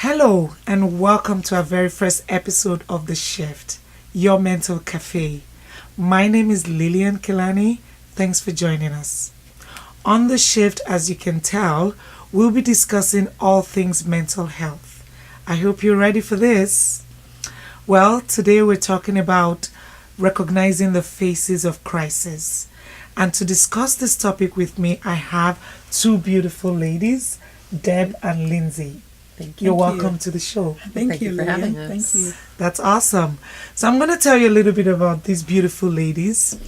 Hello, and welcome to our very first episode of The Shyft, your mental cafe. My name is Lilian Kelani. Thanks for joining us. On The Shyft, as you can tell, we'll be discussing all things mental health. I hope you're ready for this. Well, today we're talking about recognizing the faces of crisis. And to discuss this topic with me, I have two beautiful ladies, Deb and Lindsay. You're welcome to the show. Thank you for having us. Thank you. That's awesome. So I'm going to tell you a little bit about these beautiful ladies.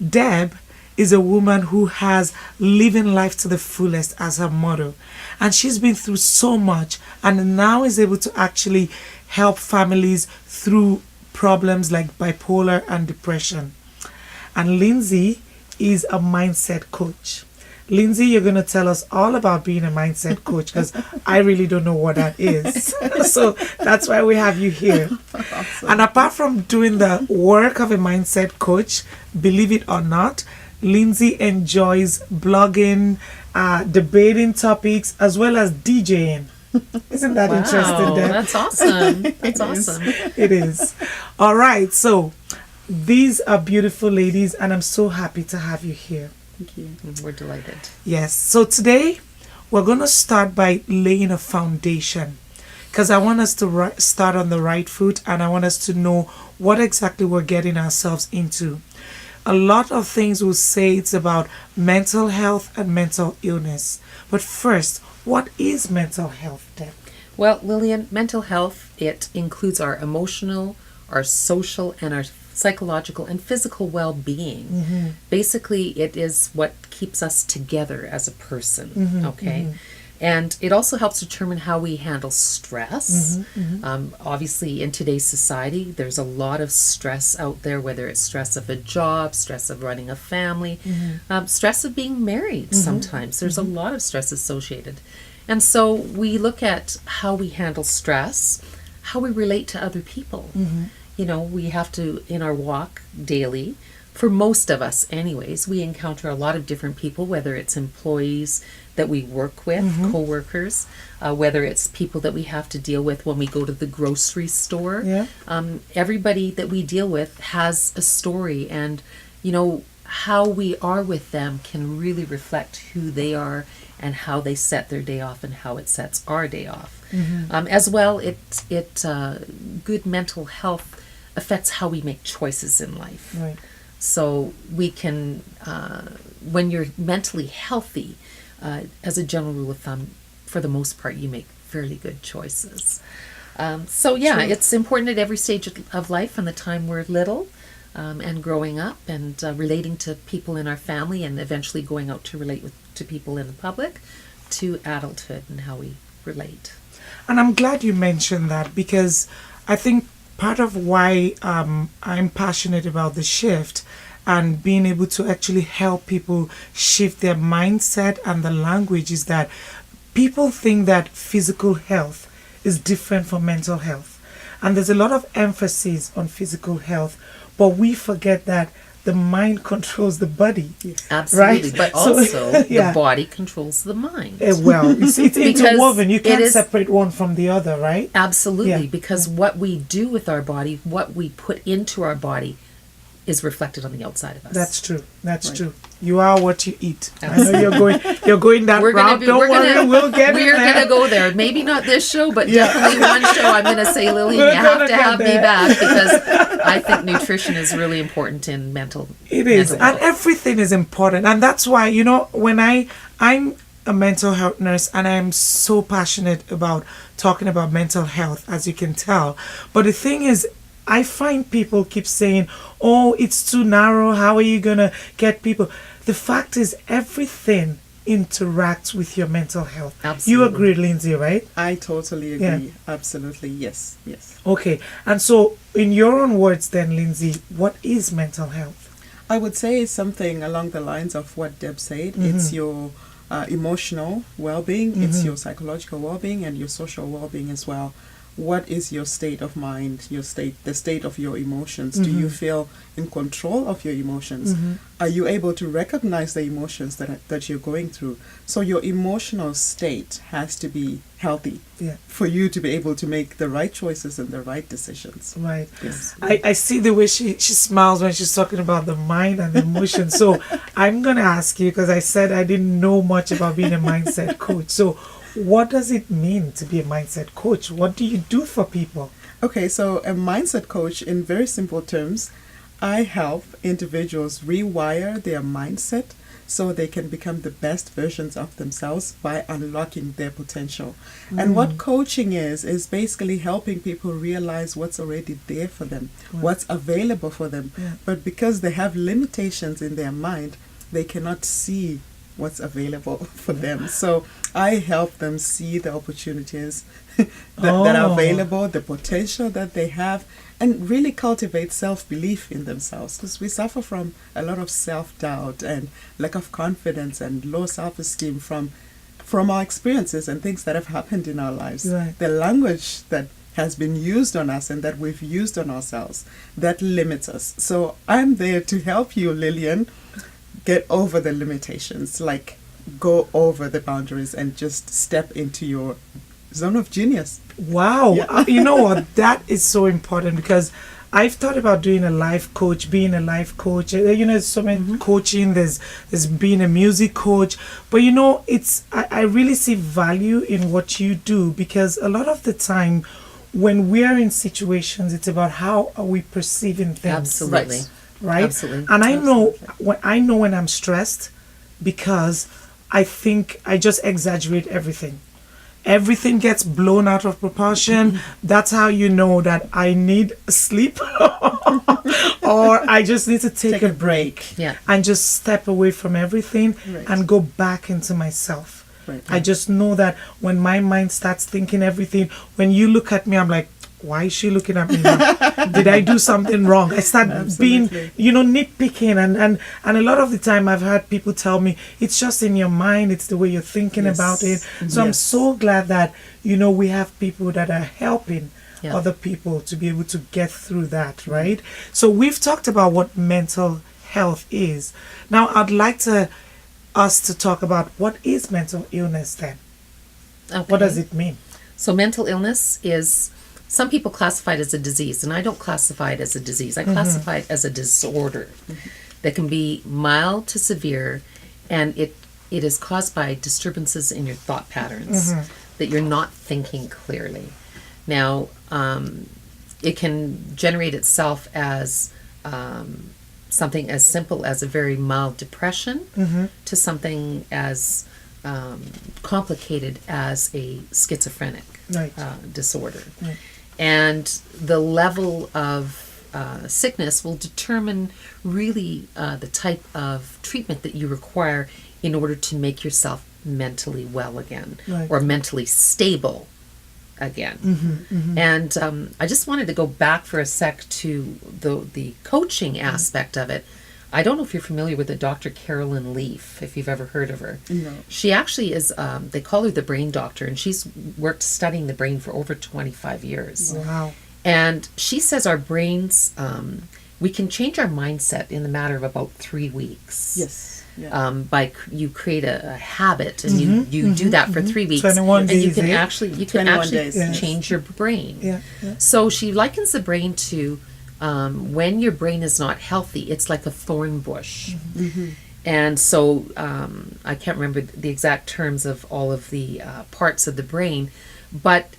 Deb is a woman who has living life to the fullest as her motto. And she's been through so much and now is able to actually help families through problems like bipolar and depression. And Lindsay is a mindset coach. Lindsay, you're going to tell us all about being a mindset coach because I really don't know what that is. So that's why we have you here. Awesome. And apart from doing the work of a mindset coach, believe it or not, Lindsay enjoys blogging, debating topics, as well as DJing. Isn't that interesting, Deb? That's awesome. That's awesome. It is. All right. So these are beautiful ladies, and I'm so happy to have you here. Thank you. We're delighted. Yes. So today we're going to start by laying a foundation because I want us to start on the right foot and I want us to know what exactly we're getting ourselves into. A lot of things will say it's about mental health and mental illness. But first, what is mental health, Deb? Well, Lillian, mental health, it includes our emotional, our social, and our psychological and physical well-being. Mm-hmm. Basically, it is what keeps us together as a person, Mm-hmm, okay? mm-hmm. And it also helps determine how we handle stress. Mm-hmm, mm-hmm. Obviously, in today's society, there's a lot of stress out there, whether it's stress of a job, stress of running a family, stress of being married sometimes. There's a lot of stress associated. And so we look at how we handle stress, how we relate to other people. You know, we have to, in our walk daily, for most of us anyways, we encounter a lot of different people, whether it's employees that we work with, co-workers, whether it's people that we have to deal with when we go to the grocery store. Yeah. Everybody that we deal with has a story, and, you know, how we are with them can really reflect who they are and how they set their day off and how it sets our day off. As well, good mental health affects how we make choices in life. Right. So we can, when you're mentally healthy, as a general rule of thumb, for the most part, you make fairly good choices. So yeah, True. it's important at every stage of life, from the time we're little and growing up and relating to people in our family, and eventually going out to relate to people in the public, to adulthood and how we relate. And I'm glad you mentioned that because I think part of why I'm passionate about the shift and being able to actually help people shift their mindset and the language is that people think that physical health is different from mental health. And there's a lot of emphasis on physical health, but we forget that the mind controls the body. Absolutely, Right? but So, also yeah. the body controls the mind. Well, it's Because interwoven. You can't it is- separate one from the other, right? Absolutely, Yeah. because what we do with our body, what we put into our body, is reflected on the outside of us. That's true. That's Right. true. You are what you eat. I know you're going that route. Don't worry, we'll get we're in there. gonna go there. Maybe not this show, but Yeah. definitely one show. I'm gonna say, Lily, We're you have gonna to get have me there. back, because I think nutrition is really important in mental. It is, mental and health. everything is important, and that's why when I'm a mental health nurse, and I'm so passionate about talking about mental health, as you can tell. But the thing is, I find people keep saying, "Oh, it's too narrow. How are you gonna get people?" The fact is, everything interacts with your mental health. Absolutely. You agree, Lindsay, right? I totally agree. Yeah. Absolutely. Yes. Yes. Okay, and so in your own words, then, Lindsay, what is mental health? I would say something along the lines of what Deb said. It's your emotional well-being, it's your psychological well-being, and your social well-being as well. what is your state of mind, the state of your emotions? Do you feel in control of your emotions? Are you able to recognize the emotions that you're going through? So your emotional state has to be healthy for you to be able to make the right choices and the right decisions. Right. Yes. I see the way she smiles when she's talking about the mind and the emotion. So I'm going to ask you, because I said I didn't know much about being a mindset coach. So what does it mean to be a mindset coach? What do you do for people? Okay, so a mindset coach, in very simple terms, I help individuals rewire their mindset so they can become the best versions of themselves by unlocking their potential. And what coaching is basically helping people realize what's already there for them, what's available for them. But because they have limitations in their mind, they cannot see what's available for them. So I help them see the opportunities that are available, the potential that they have, and really cultivate self-belief in themselves, because we suffer from a lot of self-doubt and lack of confidence and low self-esteem from our experiences and things that have happened in our lives. Right. The language that has been used on us and that we've used on ourselves, that limits us. So I'm there to help you, Lilian, get over the limitations, like go over the boundaries and just step into your zone of genius. Wow. You know what? That is so important, because I've thought about doing a life coach, being a life coach. You know, there's so many coaching, there's being a music coach. But you know, I really see value in what you do, because a lot of the time when we're in situations, it's about how are we perceiving things. Absolutely. Right? Absolutely. And I know when I'm stressed, because I think I just exaggerate everything. Everything gets blown out of proportion. That's how you know that I need sleep or I just need to take a break and just step away from everything and go back into myself. Right. I just know that when my mind starts thinking everything, when you look at me, I'm like, why is she looking at me now? Did I do something wrong? I start being, nitpicking. And a lot of the time I've heard people tell me, it's just in your mind. It's the way you're thinking about it. So I'm so glad that, we have people that are helping other people to be able to get through that, right? So we've talked about what mental health is. Now I'd like us to talk about what is mental illness then. Okay. What does it mean? So mental illness is, some people classify it as a disease, and I don't classify it as a disease. I classify it as a disorder that can be mild to severe, and it is caused by disturbances in your thought patterns, that you're not thinking clearly. Now, it can generate itself as something as simple as a very mild depression to something as complicated as a schizophrenic disorder. Right. And the level of sickness will determine really the type of treatment that you require in order to make yourself mentally well again, or mentally stable again. And I just wanted to go back for a sec to the coaching aspect of it. I don't know if you're familiar with the Dr. Carolyn Leaf, if you've ever heard of her. No. She actually is, they call her the brain doctor, and she's worked studying the brain for over 25 years. Wow. And she says our brains, we can change our mindset in the matter of about 3 weeks. Yes. Yeah. You create a habit, and you do that for 3 weeks. 21 and days, you can actually days. change your brain. Yeah. So she likens the brain to, when your brain is not healthy, it's like a thorn bush. And so I can't remember the exact terms of all of the parts of the brain, but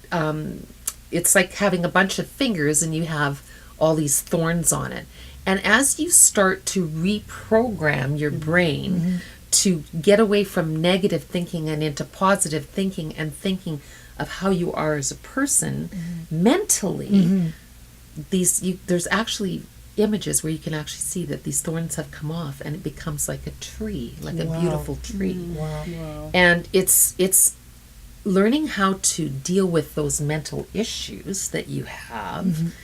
it's like having a bunch of fingers and you have all these thorns on it. And as you start to reprogram your brain to get away from negative thinking and into positive thinking and thinking of how you are as a person mentally, there's actually images where you can actually see that these thorns have come off and it becomes like a tree, like a beautiful tree. Wow. And it's learning how to deal with those mental issues that you have,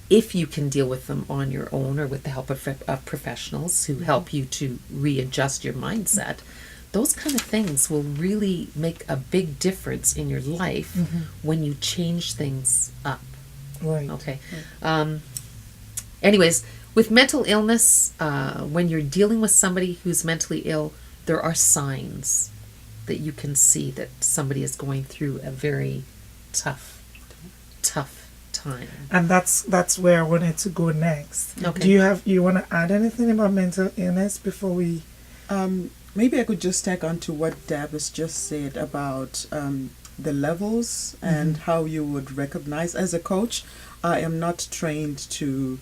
if you can deal with them on your own or with the help of professionals who help you to readjust your mindset. those kind of things will really make a big difference in your life when you change things up. Right. Okay. Anyways, with mental illness, when you're dealing with somebody who's mentally ill, there are signs that you can see that somebody is going through a very tough time. And that's where I wanted to go next. Okay. Do you want to add anything about mental illness before we? Maybe I could just tag on to what Deb has just said about the levels and how you would recognize. As a coach, I am not trained to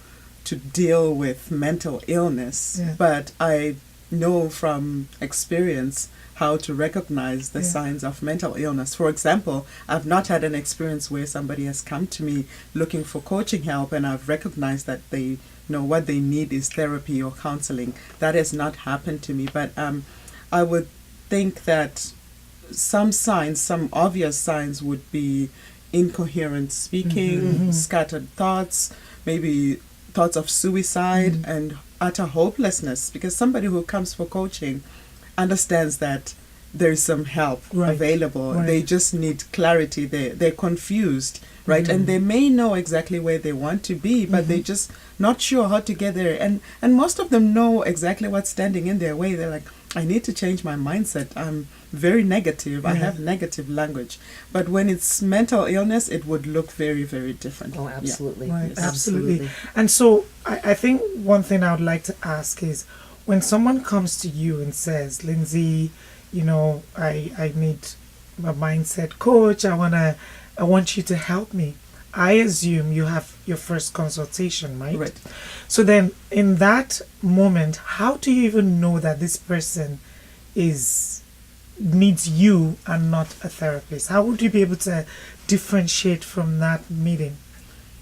deal with mental illness, but I know from experience how to recognize the signs of mental illness. For example, I've not had an experience where somebody has come to me looking for coaching help and I've recognized that they know what they need is therapy or counseling. That has not happened to me, but I would think that some signs, some obvious signs would be incoherent speaking, scattered thoughts, maybe thoughts of suicide and utter hopelessness, because somebody who comes for coaching understands that there's some help available. Right. They just need clarity. They're confused, right? And they may know exactly where they want to be, but they're just not sure how to get there. And most of them know exactly what's standing in their way. They're like, I need to change my mindset. I'm very negative. I have negative language. But when it's mental illness, it would look very, very different. Oh, absolutely. Right, Yes. absolutely. And so I think one thing I would like to ask is, when someone comes to you and says, Lindsay, I need a mindset coach. I want you to help me. I assume you have your first consultation, right? Right. So then in that moment, how do you even know that this person needs you and not a therapist? How would you be able to differentiate from that meeting?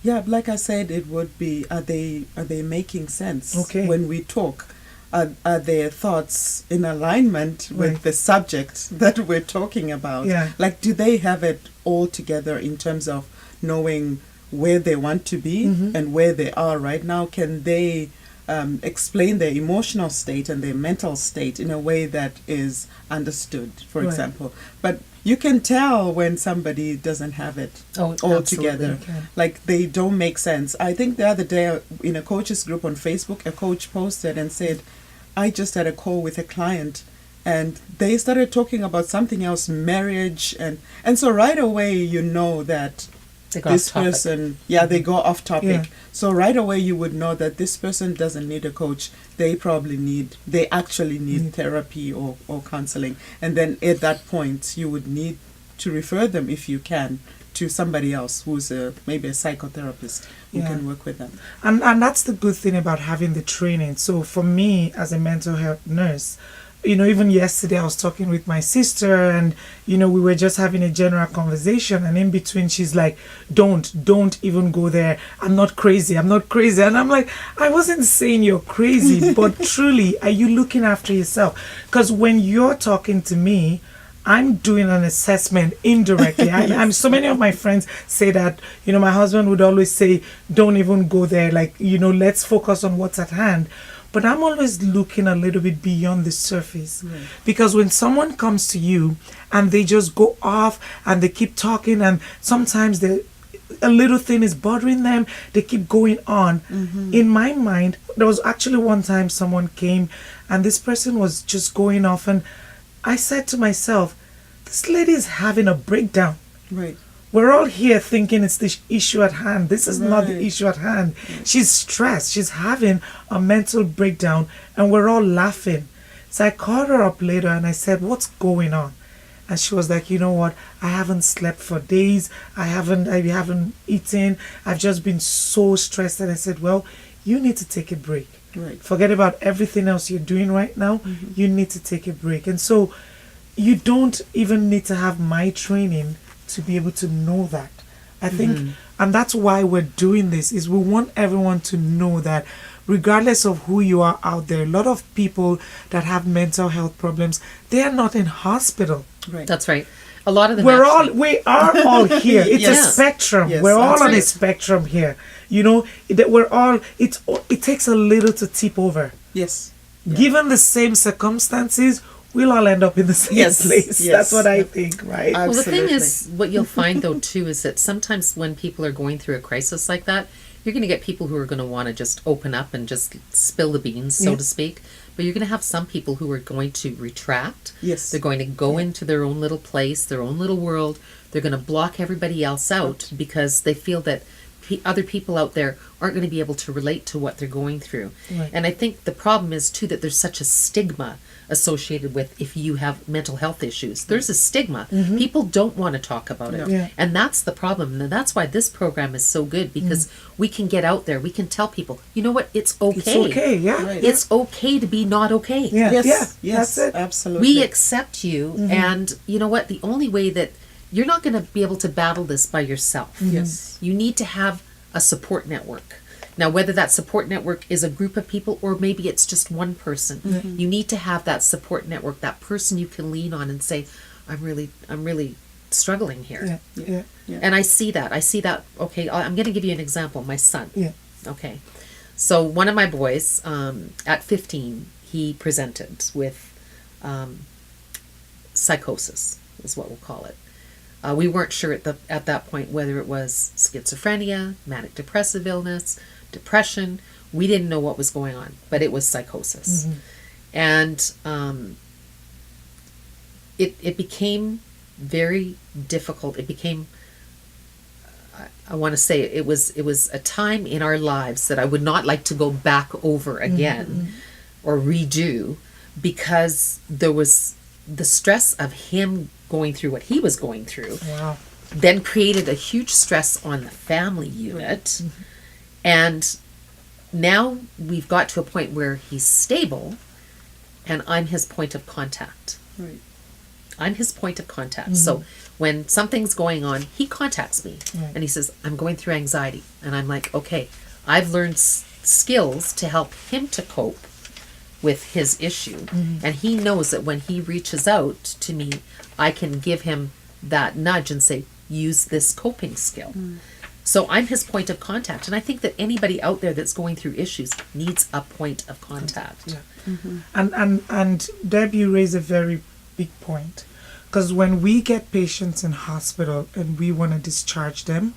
Yeah, like I said, it would be, are they making sense when we talk? Are their thoughts in alignment with the subject that we're talking about? Yeah. Like, do they have it all together in terms of knowing where they want to be and where they are right now? Can they explain their emotional state and their mental state in a way that is understood, for example? But you can tell when somebody doesn't have it all together. Okay. Like, they don't make sense. I think the other day in a coaches group on Facebook, a coach posted and said, I just had a call with a client and they started talking about something else, marriage. And so right away, you know that this person, they go off topic. Yeah. So right away, you would know that this person doesn't need a coach. They actually need therapy or counseling. And then at that point, you would need to refer them, if you can, to somebody else who's maybe a psychotherapist who can work with them. And that's the good thing about having the training. So for me, as a mental health nurse, even yesterday I was talking with my sister and, we were just having a general conversation, and in between she's like, don't even go there. I'm not crazy. And I'm like, I wasn't saying you're crazy, but truly, are you looking after yourself? Because when you're talking to me, I'm doing an assessment indirectly. I'm so many of my friends say that, my husband would always say, don't even go there. Like, let's focus on what's at hand. But I'm always looking a little bit beyond the surface. Right. Because when someone comes to you and they just go off and they keep talking, and sometimes a little thing is bothering them, they keep going on. In my mind, there was actually one time someone came and this person was just going off, and I said to myself, this lady is having a breakdown. Right. We're all here thinking it's the issue at hand. This is not the issue at hand. She's stressed. She's having a mental breakdown, and we're all laughing. So I called her up later and I said, what's going on? And she was like, you know what? I haven't slept for days. I haven't eaten. I've just been so stressed. And I said, well, you need to take a break. Right. Forget about everything else you're doing right now. You need to take a break. And so you don't even need to have my training to be able to know that. I think, and that's why we're doing this, is we want everyone to know that regardless of who you are out there, a lot of people that have mental health problems, they are not in hospital. Right. That's right. A lot of them we are all here. It's a spectrum. Yes, we're all on a right. spectrum here. It takes a little to tip over. Yes. Given the same circumstances, we'll all end up in the same Yes, place. yes. That's what I think, right? I- Well, the thing Absolutely. is, what you'll find though too is that sometimes when people are going through a crisis like that, you're going to get people who are going to want to just open up and just spill the beans, so Yeah. to speak. But you're going to have some people who are going to retract. Yes. They're going to go into their own little place, their own little world. They're going to block everybody else out because they feel that other people out there aren't going to be able to relate to what they're going through. Right. And I think the problem is too that there's such a stigma associated with if you have mental health issues. There's a stigma. People don't want to talk about it. Yeah. And that's the problem. And that's why this program is so good because we can get out there. We can tell people, you know what? It's okay. It's okay, yeah. Right. It's okay to be not okay. Yeah, Yes, yeah, yes, that's it. absolutely. We accept you. And you know what? The only way that you're not going to be able to battle this by yourself. Yes. You need to have a support network. Now, whether that support network is a group of people or maybe it's just one person, you need to have that support network, that person you can lean on and say, I'm really struggling here. Yeah, yeah, And I see that. Okay, I'm going to give you an example. My son. yeah. Okay. So one of my boys, at 15, he presented with psychosis, is what we'll call it. We weren't sure at that point whether it was schizophrenia, manic depressive illness, depression. We didn't know what was going on, but it was psychosis. And it became very difficult. It became, I want to say, it was a time in our lives that I would not like to go back over again or redo, because there was the stress of him going through what he was going through, Wow. then created a huge stress on the family unit. And now we've got to a point where he's stable and I'm his point of contact. Right. I'm his point of contact. So when something's going on, he contacts me and he says, I'm going through anxiety. And I'm like, okay, I've learned skills to help him to cope with his issue. And he knows that when he reaches out to me, I can give him that nudge and say, use this coping skill. So I'm his point of contact. And I think that anybody out there that's going through issues needs a point of contact. Yeah. And Deb, you raise a very big point, because when we get patients in hospital and we want to discharge them,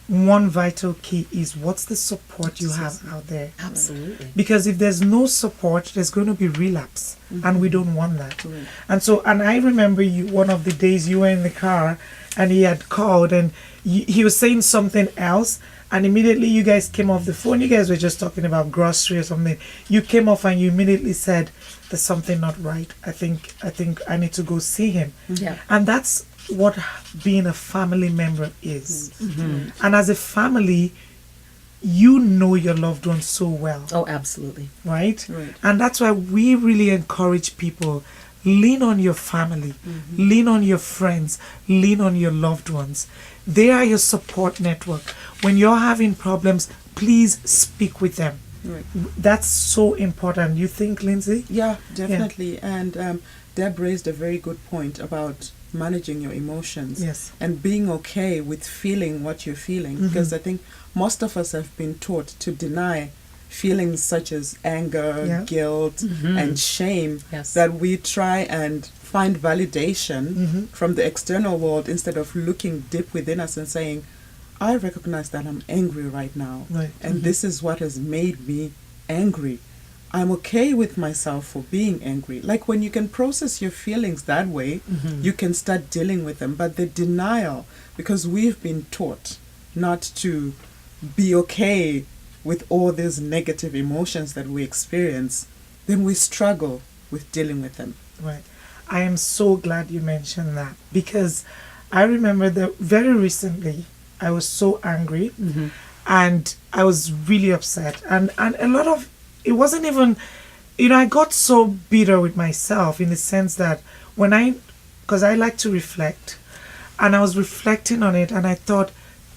one vital key is what's the support you have out there. Absolutely. Because if there's no support, there's going to be relapse, and we don't want that. And I remember you, one of the days you were in the car and he had called and he was saying something else, and immediately you guys came off the phone. You guys were just talking about grocery or something. You came off and you immediately said, there's something not right. I think I need to go see him. Yeah. And that's what being a family member is. And as a family, you know your loved ones so well, Oh, absolutely. right? Right. And that's why we really encourage people, lean on your family, lean on your friends, lean on your loved ones. They are your support network. When you're having problems, please speak with them. Right. That's so important. You think, Lindsay? Yeah, definitely. And Deb raised a very good point about managing your emotions. Yes. And being okay with feeling what you're feeling. Because I think most of us have been taught to deny feelings such as anger, Yeah. guilt, and shame, Yes. that we try and find validation from the external world instead of looking deep within us and saying, I recognize that I'm angry right now. Right. And this is what has made me angry. I'm okay with myself for being angry. Like when you can process your feelings that way, you can start dealing with them. But the denial, because we've been taught not to be okay with all these negative emotions that we experience, then we struggle with dealing with them. Right. I am so glad you mentioned that, because I remember that very recently I was so angry and I was really upset. And a lot of, it wasn't even, I got so bitter with myself in the sense that because I like to reflect, and I was reflecting on it and I thought,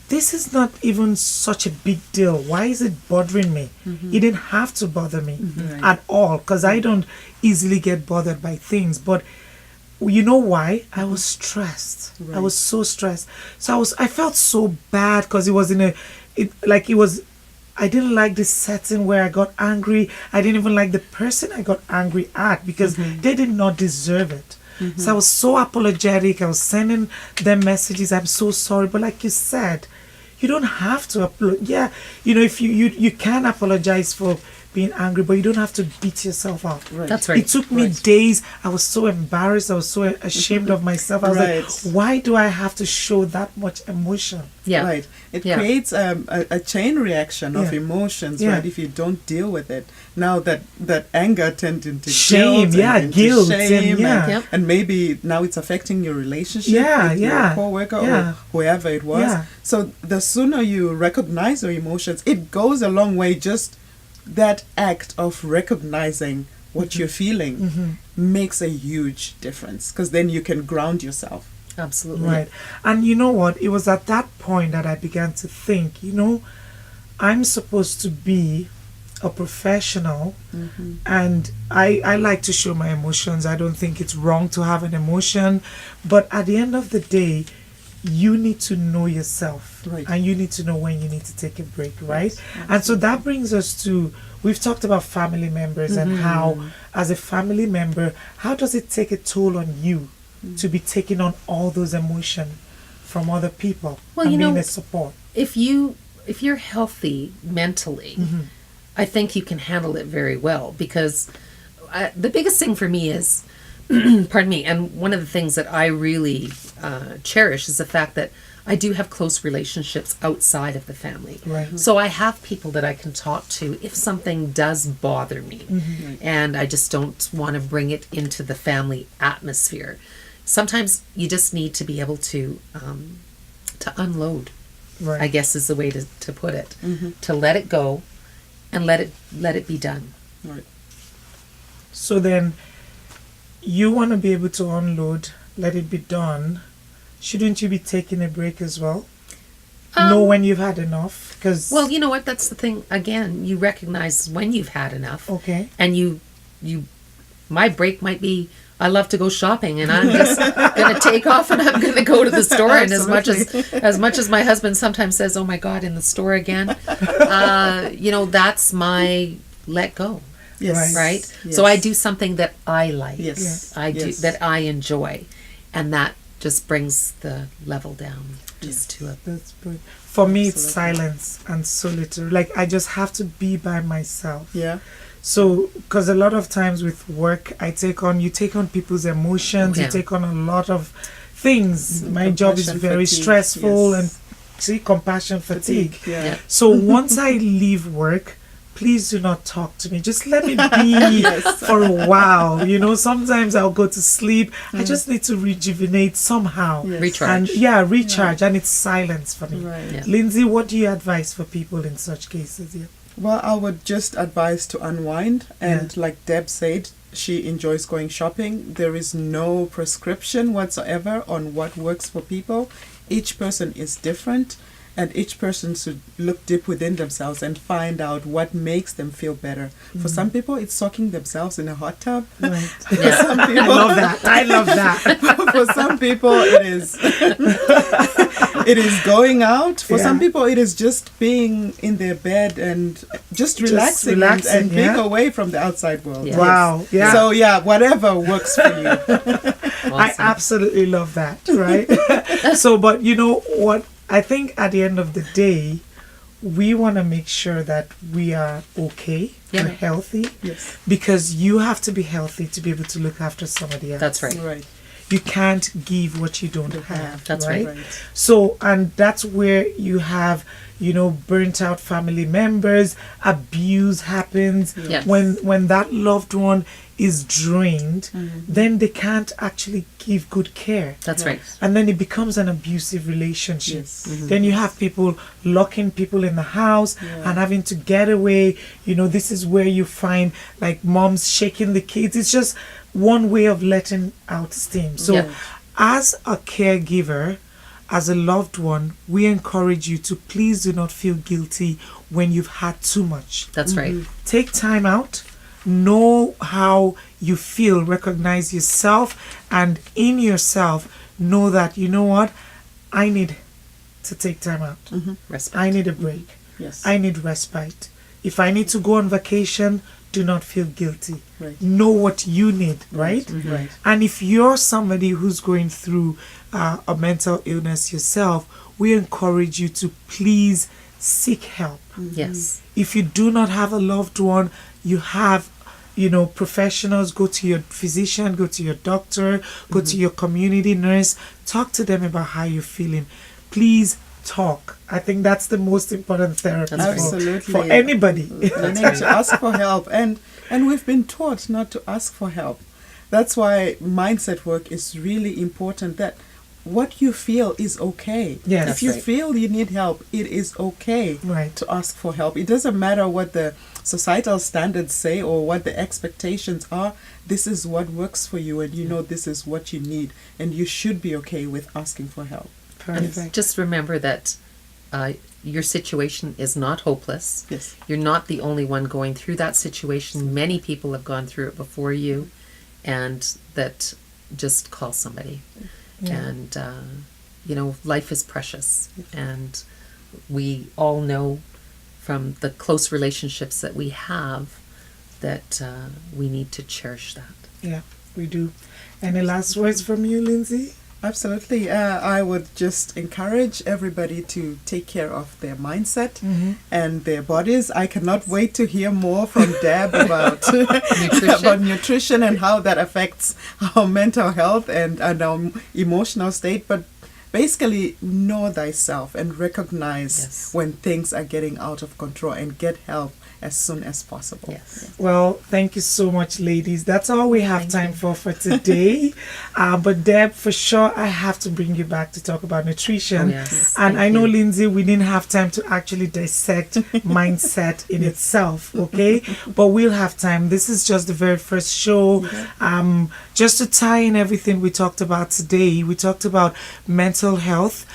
this is not even such a big deal. Why is it bothering me? It didn't have to bother me at all, because I don't easily get bothered by things. But you know why? I was stressed. I was so stressed. So I felt so bad, because it was I didn't like this setting where I got angry. I didn't even like the person I got angry at because they did not deserve it. So I was so apologetic. I was sending them messages. I'm so sorry. But like you said, you don't have to apologize. Yeah, if you can apologize for being angry, but you don't have to beat yourself up. Right. That's right. It took me days. I was so embarrassed. I was so ashamed of myself. I was like, why do I have to show that much emotion? Yeah. Right. It creates a chain reaction of emotions, right? If you don't deal with it. Now that anger turned into shame, guilt, shame, and maybe now it's affecting your relationship with your coworker or whoever it was. Yeah. So the sooner you recognize your emotions, it goes a long way. Just that act of recognizing what you're feeling makes a huge difference, because then you can ground yourself. Absolutely. Right. And you know what? It was at that point that I began to think, I'm supposed to be a professional, and I like to show my emotions. I don't think it's wrong to have an emotion, but at the end of the day, you need to know yourself, and you need to know when you need to take a break, right? Yes, and so that brings us to, we've talked about family members and how, as a family member, how does it take a toll on you to be taking on all those emotions from other people and being a support? If you're healthy mentally, I think you can handle it very well, because the biggest thing for me is, pardon me, and one of the things that I really cherish is the fact that I do have close relationships outside of the family. Right. So I have people that I can talk to if something does bother me, and I just don't want to bring it into the family atmosphere. Sometimes you just need to be able to unload, I guess is the way to put it, to let it go and let it be done. Right. So then, you want to be able to unload, let it be done. Shouldn't you be taking a break as well? Know when you've had enough? Well, you know what? That's the thing. Again, you recognize when you've had enough. Okay. And my break might be, I love to go shopping, and I'm just going to take off and I'm going to go to the store. And as much as my husband sometimes says, "Oh my God, in the store again," that's my let go. Yes. Right? Yes. So I do something that I like. Yes. I do that I enjoy, and that just brings the level down just to a... That's brilliant. For me, it's silence and solitude. Like, I just have to be by myself. Yeah. So, because a lot of times with work, you take on people's emotions, you take on a lot of things. My job is very stressful, and compassion fatigue. Yeah. So once I leave work, please do not talk to me. Just let me be for a while. Sometimes I'll go to sleep. I just need to rejuvenate somehow. Yes. Recharge. And recharge. And it's silence for me. Right. Yeah. Lindsay, what do you advise for people in such cases? Yeah. Well, I would just advise to unwind. And like Deb said, she enjoys going shopping. There is no prescription whatsoever on what works for people. Each person is different. And each person should look deep within themselves and find out what makes them feel better. For some people, it's soaking themselves in a hot tub. Right. For some people, I love that. For some people, it is going out. For some people, it is just being in their bed and just relaxing and being away from the outside world. Yeah. Wow. Yeah. So whatever works for you. Awesome. I absolutely love that. Right. So, but you know what? I think at the end of the day, we want to make sure that we are okay, we're healthy, because you have to be healthy to be able to look after somebody else. That's right. Right. You can't give what you don't have. That's right. So, and that's where you have, burnt out family members, abuse happens. Yes. When that loved one is drained, then they can't actually give good care. That's right. And then it becomes an abusive relationship. Then you have people locking people in the house and having to get away. This is where you find like moms shaking the kids. It's just one way of letting out steam. So as a caregiver, as a loved one, we encourage you to please do not feel guilty when you've had too much. That's right. Take time out. Know how you feel, recognize yourself, and in yourself know that, I need to take time out. Respect. I need a break. Yes. I need respite. If I need to go on vacation, do not feel guilty. Right. Know what you need, right? Right. And if you're somebody who's going through a mental illness yourself, we encourage you to please seek help. Yes. If you do not have a loved one, you have, professionals. Go to your physician, go to your doctor, go to your community nurse. Talk to them about how you're feeling. Please talk. I think that's the most important therapy Absolutely. for anybody. Learning to ask for help, and we've been taught not to ask for help. That's why mindset work is really important. That what you feel is okay. Yes. If you That's right. feel you need help, it is okay Right. to ask for help. It doesn't matter what the societal standards say or what the expectations are. This is what works for you, and you know this is what you need, and you should be okay with asking for help. Perfect. Just remember that your situation is not hopeless. Yes. You're not the only one going through that situation. Many people have gone through it before you, and that just call somebody. Yeah. And, life is precious. And we all know from the close relationships that we have that we need to cherish that. Yeah, we do. Any last words from you, Lindsay? Absolutely. I would just encourage everybody to take care of their mindset and their bodies. I cannot wait to hear more from Deb about about nutrition and how that affects our mental health and our emotional state. But basically, know thyself and recognize Yes. when things are getting out of control and get help as soon as possible. Yes. Well, thank you so much, ladies. That's all we have Thank time you. for today. But Deb, for sure, I have to bring you back to talk about nutrition. Oh, yes. And Thank I know, you. Lindsay, we didn't have time to actually dissect mindset in itself, okay? But we'll have time. This is just the very first show. Just to tie in everything we talked about today, we talked about mental health,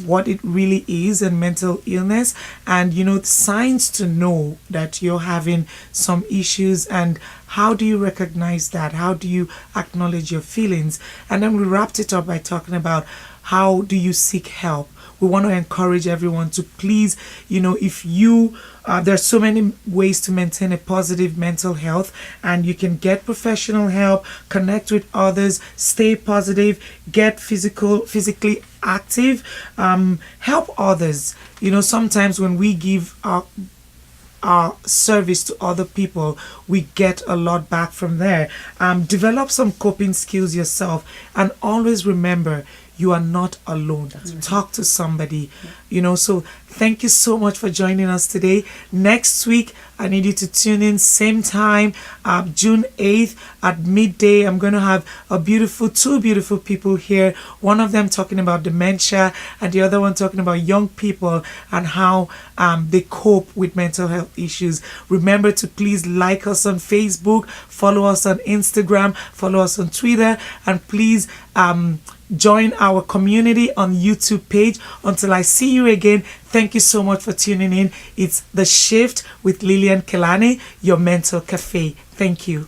what it really is, and mental illness, and signs to know that you're having some issues, and how do you recognize that? How do you acknowledge your feelings? And then we wrapped it up by talking about how do you seek help. We want to encourage everyone to please, if you, there's so many ways to maintain a positive mental health, and you can get professional help, connect with others, stay positive, get physically active, help others. Sometimes when we give our service to other people, we get a lot back from there. Develop some coping skills yourself, and always remember, you are not alone. Talk to somebody. So thank you so much for joining us today. Next week, I need you to tune in same time, June 8th at midday. I'm going to have two beautiful people here. One of them talking about dementia, and the other one talking about young people and how they cope with mental health issues. Remember to please like us on Facebook, follow us on Instagram, follow us on Twitter, and please join our community on YouTube page. Until I see you again, thank you so much for tuning in. It's The Shyft with Lilian Kelani, your mental cafe. Thank you.